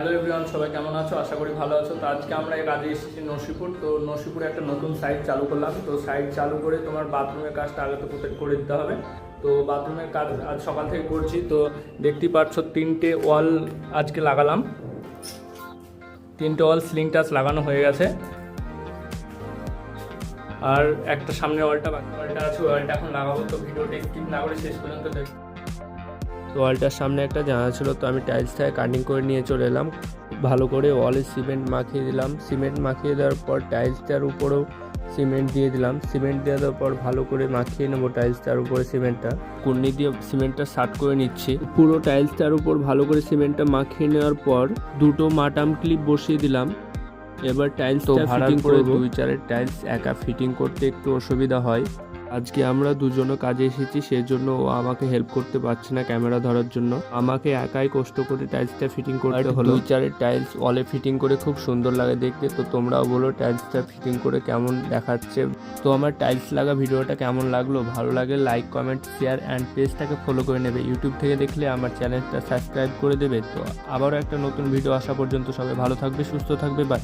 Hello everyone, সবাই কেমন আছো? আশা করি ভালো আছো। তো আজকে আমরা এই কাজে এসেছি নরসিংপুর। তো নরসিংপুরে একটা নতুন সাইট চালু করলাম। তো সাইট চালু করে তোমার বাথরুমের কাজটা আগে তো করে দিতে হবে। তো বাথরুমের কাজ আজ সকাল থেকে করছি। তো দেখতেই পাচ্ছ 3টে ওয়াল আজকে লাগালাম। 3টে ওয়াল সিলিং টাচ লাগানো হয়ে গেছে। আর একটা সামনে ওয়ালটা বাকি ওয়ালটা আছে, ওয়ালটা এখন লাগাবো। তো ভিডিওটা স্কিপ না করে শেষ পর্যন্ত দেখ। তো ওয়ালটার সামনে একটা জায়গা ছিল, তো আমি টাইলসটাকে কাটিং করে নিয়ে চলে এলাম। ভালো করে ওয়ালে সিমেন্ট মাখিয়ে দিলাম। সিমেন্ট মাখিয়ে দেওয়ার পর টাইলসটার উপরেও সিমেন্ট দিয়ে দিলাম। সিমেন্ট দিয়ে দেওয়ার পর ভালো করে মাখিয়ে নেবো টাইলসটার উপরে সিমেন্টটা। কুর্নি দিয়ে সিমেন্টটা সাট করে নিচ্ছি। পুরো টাইলসটার উপর ভালো করে সিমেন্টটা মাখিয়ে নেওয়ার পর 2টো মাটাম ক্লিপ বসিয়ে দিলাম। এবার টাইলসটা ফিটিং করে 2-4 টাইলস একা ফিটিং করতে একটু অসুবিধা হয়। আজকে আমরা দুজনে কাজে এসেছি, সেই জন্য ও আমাকে হেল্প করতে পারছে না ক্যামেরা ধরার জন্য। আমাকে একাই কষ্ট করে টাইলসটা ফিটিং করতে হলো। 2-4 টাইলস ওয়ালে ফিটিং করে খুব সুন্দর লাগে দেখতে। তো তোমরাও বলো টাইলসটা ফিটিং করে কেমন দেখাচ্ছে। তো আমার টাইলস লাগা ভিডিওটা কেমন লাগলো? ভালো লাগে লাইক, কমেন্ট, শেয়ার অ্যান্ড পেজটাকে ফলো করে নেবে। ইউটিউব থেকে দেখলে আমার চ্যানেলটা সাবস্ক্রাইব করে দেবে। তো আবারও একটা নতুন ভিডিও আসা পর্যন্ত সবাই ভালো থাকবে, সুস্থ থাকবে। বাই।